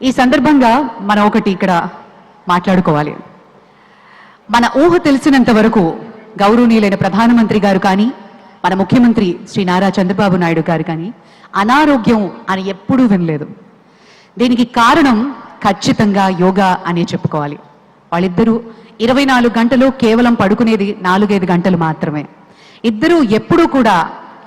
ఈ సందర్భంగా మనం ఒకటి ఇక్కడ మాట్లాడుకోవాలి. మన ఊహ తెలిసినంత వరకు గౌరవనీయులైన ప్రధానమంత్రి గారు కానీ మన ముఖ్యమంత్రి శ్రీ నారా చంద్రబాబు నాయుడు గారు కానీ అనారోగ్యం అని ఎప్పుడూ వినలేదు. దీనికి కారణం ఖచ్చితంగా యోగా అనే చెప్పుకోవాలి. వాళ్ళిద్దరూ 24 గంటలు కేవలం పడుకునేది 4-5 గంటలు మాత్రమే. ఇద్దరూ ఎప్పుడూ కూడా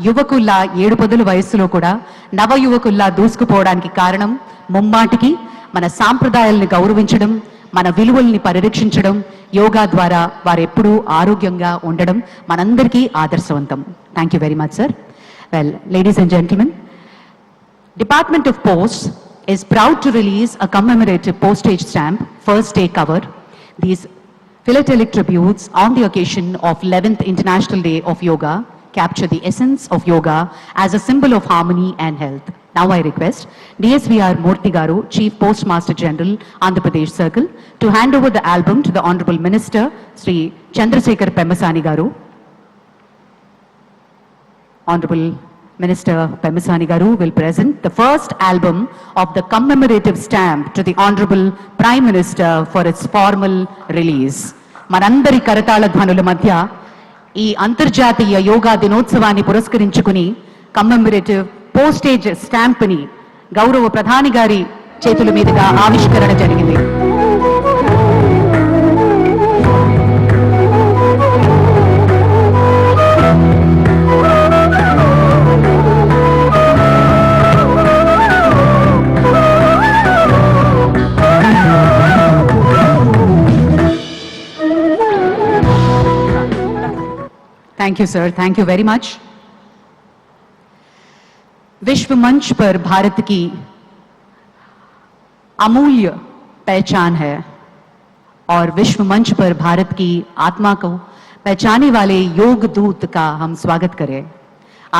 యువకుల్లా 7 పదుల వయస్సులో కూడా నవ యువకుల్లా దూసుకుపోవడానికి కారణం ముమ్మాటికి మన సాంప్రదాయాలను గౌరవించడం, మన విలువల్ని పరిరక్షించడం, యోగా ద్వారా వారెప్పుడూ ఆరోగ్యంగా ఉండడం మనందరికీ ఆదర్శవంతం. Thank you very much sir. Well, ladies and gentlemen, Department of Posts is proud to release a commemorative postage stamp, first day cover. These philatelic tributes on the occasion of 11th International Day of Yoga capture the essence of yoga as a symbol of harmony and health. Now I request DSVR Murthy Garu, Chief Postmaster General, Andhra Pradesh Circle, to hand over the album to the Honorable Minister, Sri Chandrasekhar Pemmasani Garu. Honorable Minister Pemmasani Garu will present the first album of the commemorative stamp to the Honorable Prime Minister for its formal release. Manandari Karatala Dhvanula Madhya ఈ అంతర్జాతీయ యోగా దినోత్సవాన్ని పురస్కరించుకుని కమ్మెమరేటివ్ postage stamp ని గౌరవ ప్రధాని గారి చేతుల మీదుగా ఆవిష్కరణ జరిగింది. Thank you sir, thank you very much. विश्व मंच पर भारत की अमूल्य पहचान है और विश्व मंच पर भारत की आत्मा को पहचाने वाले योग दूत का हम स्वागत करें.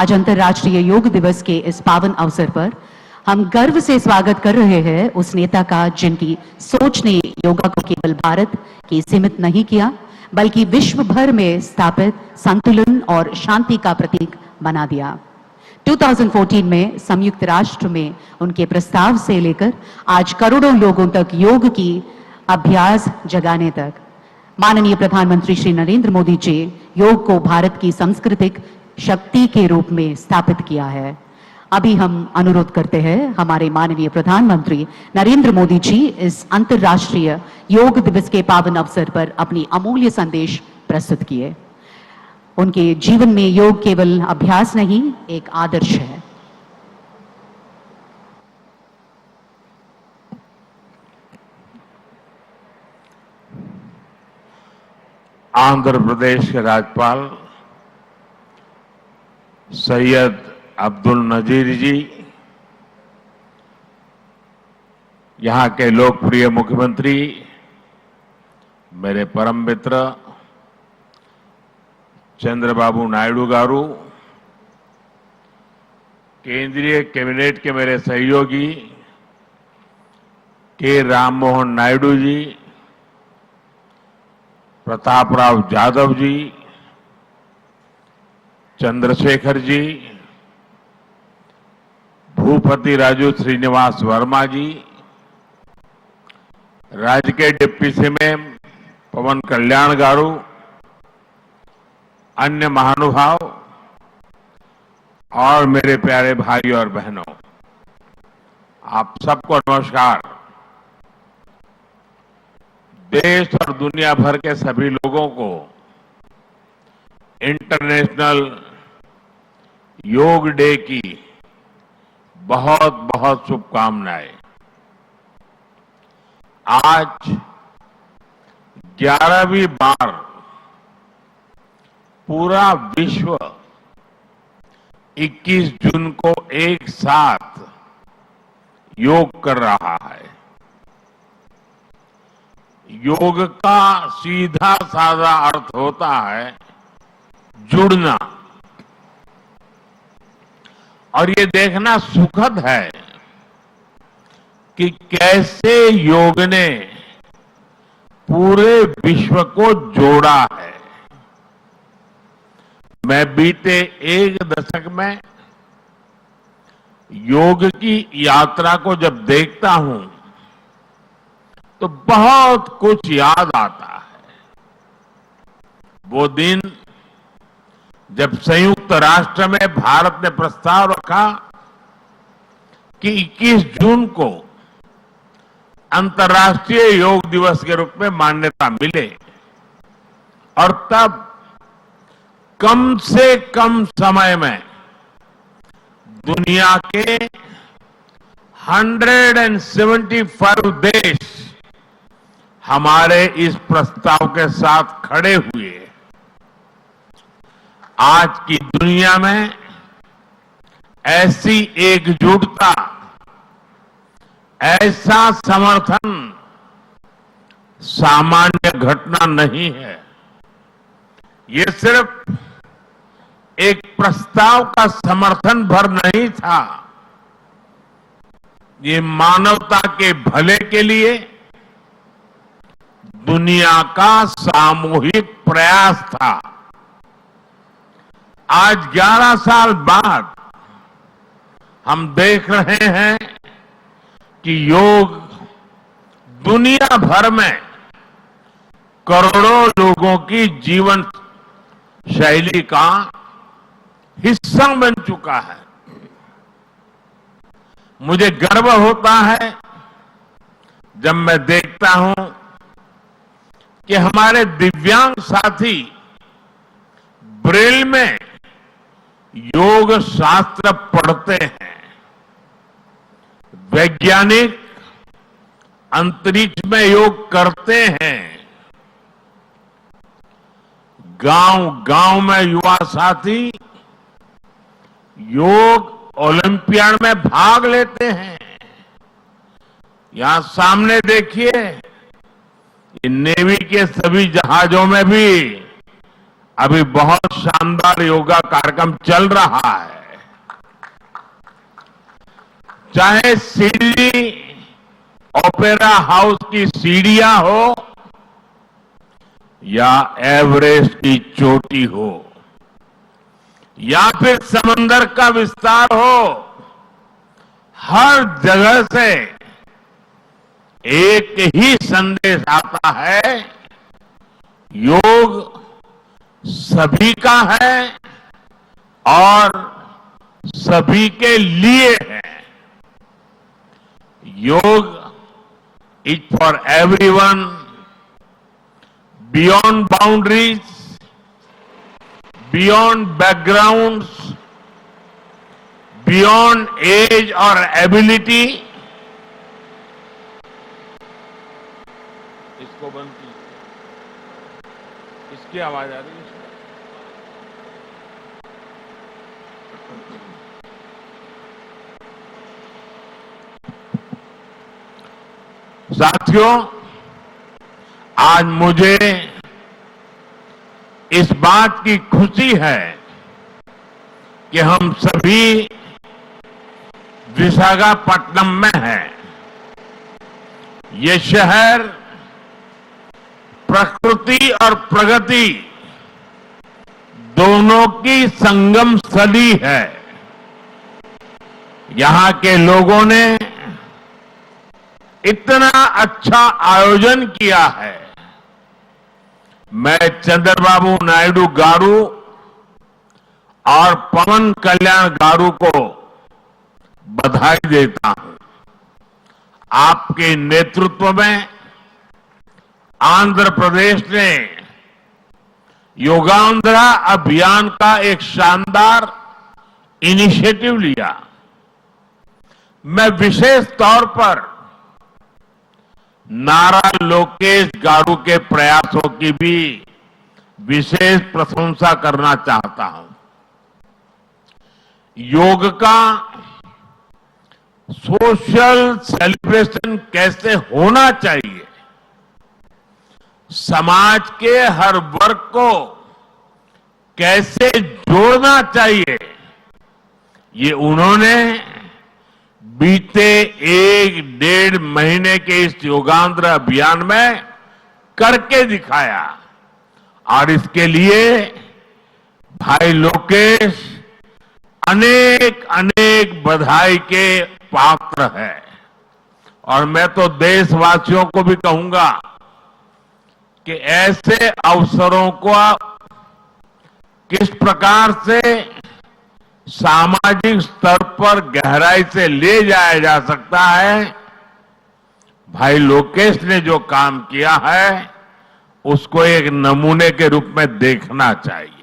आज अंतर्राष्ट्रीय योग दिवस के इस पावन अवसर पर हम गर्व से स्वागत कर रहे हैं उस नेता का जिनकी सोच ने योगा को केवल भारत की सीमित नहीं किया बल्कि विश्व भर में स्थापित संतुलन और शांति का प्रतीक बना दिया. 2014 में संयुक्त राष्ट्र में उनके प्रस्ताव से लेकर आज करोड़ों लोगों तक योग की अभ्यास जगाने तक माननीय प्रधानमंत्री श्री नरेंद्र मोदी जी योग को भारत की सांस्कृतिक शक्ति के रूप में स्थापित किया है. अभी हम अनुरोध करते हैं हमारे माननीय प्रधानमंत्री नरेंद्र मोदी जी इस अंतर्राष्ट्रीय योग दिवस के पावन अवसर पर अपनी अमूल्य संदेश प्रस्तुत किए. उनके जीवन में योग केवल अभ्यास नहीं, एक आदर्श है. आंध्र प्रदेश के राज्यपाल सैयद अब्दुल नजीर जी, यहाँ के लोकप्रिय मुख्यमंत्री मेरे परम मित्र चंद्रबाबू नायडू गारू, केंद्रीय कैबिनेट के मेरे सहयोगी के राम मोहन नायडू जी, प्रताप राव जाधव जी, चंद्रशेखर जी, भूपति राजू श्रीनिवास वर्मा जी, राज्य के डिप्टी सीएम पवन कल्याण गारू, अन्य महानुभाव और मेरे प्यारे भाई और बहनों, आप सबको नमस्कार. देश और दुनिया भर के सभी लोगों को इंटरनेशनल योग डे की बहुत बहुत शुभकामनाएं. आज 11वीं बार पूरा विश्व 21 जून को एक साथ योग कर रहा है. योग का सीधा साधा अर्थ होता है जुड़ना, और ये देखना सुखद है कि कैसे योग ने पूरे विश्व को जोड़ा है. मैं बीते एक दशक में योग की यात्रा को जब देखता हूं तो बहुत कुछ याद आता है। वो दिन जब संयुक्त राष्ट्र में भारत ने प्रस्ताव रखा कि 21 जून को अंतर्राष्ट्रीय योग दिवस के रूप में मान्यता मिले, और तब कम से कम समय में दुनिया के 175 देश हमारे इस प्रस्ताव के साथ खड़े हुए। आज की दुनिया में ऐसी एकजुटता, ऐसा समर्थन सामान्य घटना नहीं है। ये सिर्फ एक प्रस्ताव का समर्थन भर नहीं था, ये मानवता के भले के लिए दुनिया का सामूहिक प्रयास था। आज 11 साल बाद हम देख रहे हैं कि योग दुनिया भर में करोड़ों लोगों की जीवन शैली का हिस्सा बन चुका है। मुझे गर्व होता है जब मैं देखता हूं कि हमारे दिव्यांग साथी ब्रेल में योग शास्त्र पढ़ते हैं, वैज्ञानिक अंतरिक्ष में योग करते हैं, गांव-गांव में युवा साथी योग ओलंपियाड में भाग लेते हैं। यहां सामने देखिए, ये नेवी के सभी जहाजों में भी अभी बहुत शानदार योगा कार्यक्रम चल रहा है। चाहे सिडनी ओपेरा हाउस की सीढ़ियां हो या एवरेस्ट की चोटी हो या फिर समंदर का विस्तार हो, हर जगह से एक ही संदेश आता है, योग सभी का है और सभी के लिए है। Yoga is for everyone, beyond boundaries, beyond backgrounds, beyond age और एबिलिटी। इसको बंद कीजिए, इसकी आवाज आ रही है। साथियों, आज मुझे इस बात की खुशी है कि हम सभी विशाखापट्टनम में हैं। ये शहर प्रकृति और प्रगति दोनों की संगम स्थली है। यहां के लोगों ने इतना अच्छा आयोजन किया है। मैं चंद्रबाबू नायडू गारू और पवन कल्याण गारू को बधाई देता हूं। आपके नेतृत्व में आंध्र प्रदेश ने योगांध्रा अभियान का एक शानदार इनिशिएटिव लिया। मैं विशेष तौर पर नारा लोकेश गारू के प्रयासों की भी विशेष प्रशंसा करना चाहता हूं। योग का सोशल सेलिब्रेशन कैसे होना चाहिए, समाज के हर वर्ग को कैसे जोड़ना चाहिए, ये उन्होंने बीते 1-1.5 महीने के इस योगांध्र अभियान में करके दिखाया। और इसके लिए भाई लोकेश अनेक अनेक बधाई के पात्र है। और मैं तो देशवासियों को भी कहूंगा कि ऐसे अवसरों को किस प्रकार से सामाजिक स्तर पर गहराई से ले जाया जा सकता है। भाई लोकेश ने जो काम किया है उसको एक नमूने के रूप में देखना चाहिए।